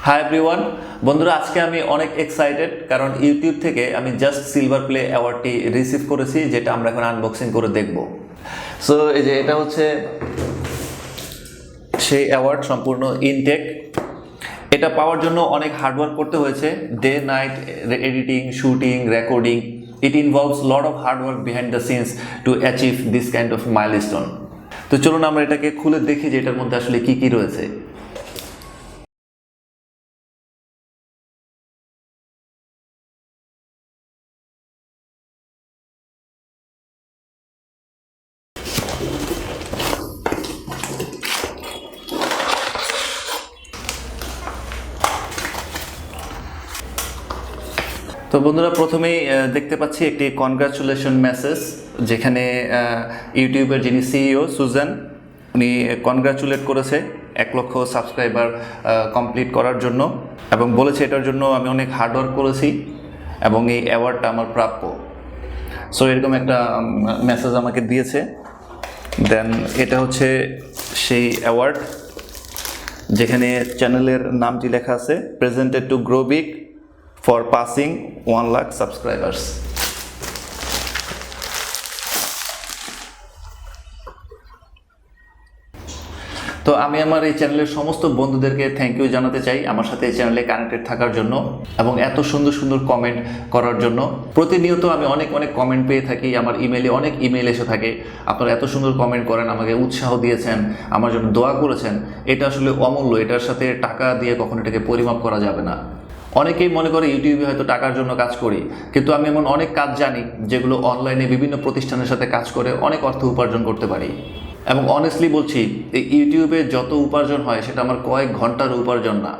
Hi everyone, বন্ধুরা আজকে আমি অনেক এক্সাইটেড কারণ ইউটিউব থেকে আমি জাস্ট সিলভার প্লে অ্যাওয়ার্ডটি রিসিভ করেছি, যেটা আমরা এখন আনবক্সিং করে দেখব। সো এই যে এটা হচ্ছে সেই অ্যাওয়ার্ড, সম্পূর্ণ ইনটেক। এটা পাওয়ার জন্য অনেক হার্ডওয়ার্ক করতে হয়েছে, day night editing, shooting, recording. It involves lot of hard work behind the scenes to achieve this kind of milestone. তো চলুন আমরা এটাকে খুলে দেখি যে এটার মধ্যে আসলে কি কি রয়েছে। তো বন্ধুরা, প্রথমেই দেখতে পাচ্ছি একটি কনগ্রাচুলেশন মেসেজ, যেখানে ইউটিউবের যিনি সিইও সুজান, উনি কনগ্রাচুলেট করেছে 1 লক্ষ সাবস্ক্রাইবার কমপ্লিট করার জন্য, এবং বলেছে এটার জন্য আমি অনেক হার্ডওয়ার্ক করেছি এবং এই অ্যাওয়ার্ডটা আমার প্রাপ্য। সো এরকম একটা মেসেজ আমাকে দিয়েছে। দেন এটা হচ্ছে সেই অ্যাওয়ার্ড, যেখানে চ্যানেলের নামটি লেখা আছে, presented to grow big for passing 1 lakh subscribers. তো আমি আমার এই চ্যানেলের সমস্ত বন্ধুদেরকে থ্যাংক ইউ জানাতে চাই আমার সাথে এই চ্যানেলে কানেক্টেড থাকার জন্য এবং এত সুন্দর সুন্দর কমেন্ট করার জন্য। প্রতিনিয়ত আমি অনেক কমেন্ট পেয়ে থাকি, আমার ইমেলে অনেক ইমেল এসে থাকে। আপনারা এত সুন্দর কমেন্ট করেন, আমাকে উৎসাহ দিয়েছেন, আমার জন্য দোয়া করেছেন। এটা আসলে অমূল্য, এটার সাথে টাকা দিয়ে কখনো এটাকে পরিমাপ করা যাবে না। অনেকেই মনে করে ইউটিউবে হয়তো টাকার জন্য কাজ করি, কিন্তু আমি এমন অনেক কাজ জানি যেগুলো অনলাইনে বিভিন্ন প্রতিষ্ঠানের সাথে কাজ করে অনেক অর্থ উপার্জন করতে পারি। এবং অনেস্টলি বলছি, এই ইউটিউবে যত উপার্জন হয় সেটা আমার কয়েক ঘন্টার উপার্জন না।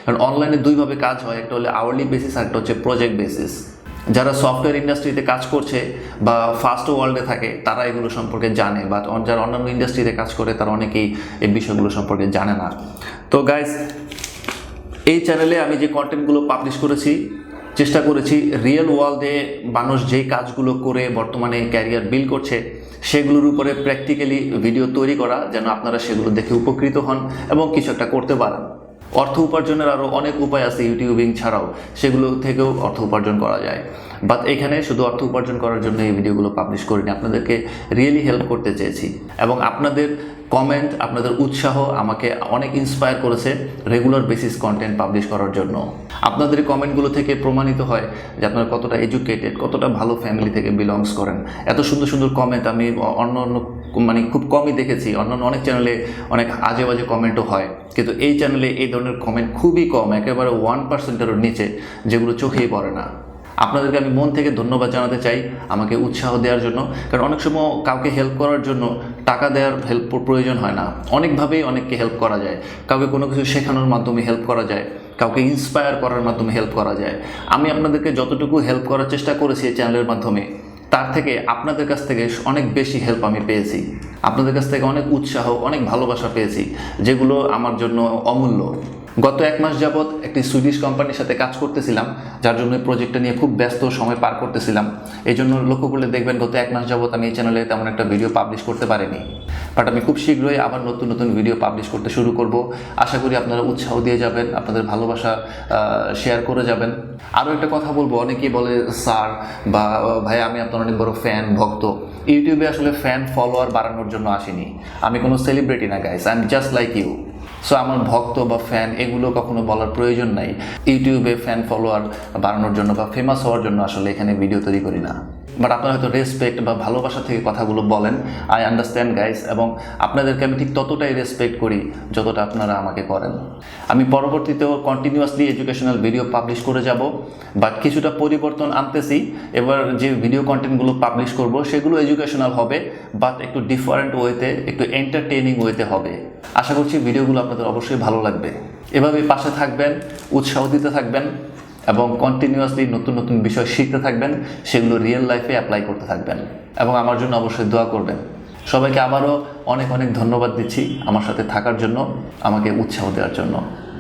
কারণ অনলাইনে দুইভাবে কাজ হয়, একটা হলে আওয়ারলি বেসিস আর একটা হচ্ছে প্রজেক্ট বেসিস। যারা সফটওয়্যার ইন্ডাস্ট্রিতে কাজ করছে বা ফাস্ট ওয়ার্ল্ডে থাকে তারা এগুলো সম্পর্কে জানে, বা যারা অন্যান্য ইন্ডাস্ট্রিতে কাজ করে তারা অনেকেই এই বিষয়গুলো সম্পর্কে জানে না। তো গাইজ, এই চ্যানেলে আমি যে কন্টেন্টগুলো পাবলিশ করেছি, চেষ্টা করেছি রিয়েল ওয়ার্ল্ডে মানুষ যেই কাজগুলো করে বর্তমানে ক্যারিয়ার বিল্ড করছে সেগুলোর উপরে প্র্যাকটিক্যালি ভিডিও তৈরি করা, যেন আপনারা সেগুলো দেখে উপকৃত হন এবং কিছু একটা করতে পারেন। অর্থ উপার্জনের আরও অনেক উপায় আছে ইউটিউবিং ছাড়াও, সেগুলো থেকেও অর্থ উপার্জন করা যায়। বাট এখানে শুধু অর্থ উপার্জন করার জন্য এই ভিডিওগুলো পাবলিশ করিনি, আপনাদেরকে রিয়েলি হেল্প করতে চেয়েছি। এবং আপনাদের কমেন্ট, আপনাদের উৎসাহ আমাকে অনেক ইন্সপায়ার করেছে রেগুলার বেসিস কন্টেন্ট পাবলিশ করার জন্য। আপনাদের কমেন্টগুলো থেকে প্রমাণিত হয় যে আপনারা কতটা এডুকেটেড, কতটা ভালো ফ্যামিলি থেকে বিলংস করেন। এত সুন্দর সুন্দর কমেন্ট আমি অন্য খুব কমই দেখেছি। অন্যান্য অনেক চ্যানেলে অনেক আজে বাজে কমেন্টও হয়, কিন্তু এই চ্যানেলে এই ধরনের কমেন্ট খুবই কম, একেবারে 1%-এরও নিচে, যেগুলো চোখেই পড়ে না। আপনাদেরকে আমি মন থেকে ধন্যবাদ জানাতে চাই আমাকে উৎসাহ দেওয়ার জন্য। কারণ অনেক সময় কাউকে হেল্প করার জন্য টাকা দেওয়ার হেল্প প্রয়োজন হয় না, অনেকভাবেই অনেককে হেল্প করা যায়। কাউকে কোনো কিছু শেখানোর মাধ্যমে হেল্প করা যায়, কাউকে ইন্সপায়ার করার মাধ্যমে হেল্প করা যায়। আমি আপনাদেরকে যতটুকু হেল্প করার চেষ্টা করেছি এই চ্যানেলের মাধ্যমে, তার থেকে আপনাদের কাছ থেকে অনেক বেশি হেল্প আমি পেয়েছি। আপনাদের কাছ থেকে অনেক উৎসাহ, অনেক ভালোবাসা পেয়েছি, যেগুলো আমার জন্য অমূল্য। গত 1 মাস যাবৎ একটি সুইডিশ কোম্পানির সাথে কাজ করতেছিলাম, যার জন্য প্রজেক্টটা নিয়ে খুব ব্যস্ত সময় পার করতেছিলাম। এই জন্য লক্ষ্য করলে দেখবেন গত 1 মাস যাবৎ আমি এই চ্যানেলে তেমন একটা ভিডিও পাবলিশ করতে পারিনি। বাট আমি খুব শীঘ্রই আবার নতুন নতুন ভিডিও পাবলিশ করতে শুরু করব। আশা করি আপনারা উৎসাহ দিয়ে যাবেন, আপনাদের ভালোবাসা শেয়ার করে যাবেন। আরও একটা কথা বলবো, অনেকেই বলে স্যার বা ভাই আমি আপনার অনেক বড় ফ্যান ভক্ত। ইউটিউবে আসলে ফ্যান ফলোয়ার বাড়ানোর জন্য আসিনি, আমি কোনো সেলিব্রিটি না guys, I am just like you. So আমার ভক্ত বা ফ্যান এগুলো কখনো বলার প্রয়োজন নাই। ইউটিউবে ফ্যান ফলোয়ার বাড়ানোর জন্য বা ফেমাস হওয়ার জন্য আসলে এখানে ভিডিও তৈরি করি না। বাট আপনারা হয়তো রেসপেক্ট বা ভালোবাসা থেকে কথাগুলো বলেন, আই আন্ডারস্ট্যান্ড গাইস, এবং আপনাদেরকে আমি ঠিক ততটাই রেসপেক্ট করি যতটা আপনারা আমাকে করেন। আমি পরবর্তীতেও কন্টিনিউয়াসলি এডুকেশনাল ভিডিও পাবলিশ করে যাব, বাট কিছুটা পরিবর্তন আনতেছি। এবার যে ভিডিও কন্টেন্টগুলো পাবলিশ করব সেগুলো এডুকেশনাল হবে, বাট একটু ডিফারেন্ট ওয়েতে, একটু এন্টারটেইনিং ওয়েতে হবে। আশা করছি ভিডিওগুলো আপনাদের অবশ্যই ভালো লাগবে। এভাবেই পাশে থাকবেন, উৎসাহ দিতে থাকবেন এবং কন্টিনিউয়াসলি নতুন নতুন বিষয় শিখতে থাকবেন, সেগুলো রিয়েল লাইফে অ্যাপ্লাই করতে থাকবেন এবং আমার জন্য অবশ্যই দোয়া করবেন। সবাইকে আবারও অনেক ধন্যবাদ দিচ্ছি আমার সাথে থাকার জন্য, আমাকে উৎসাহ দেওয়ার জন্য।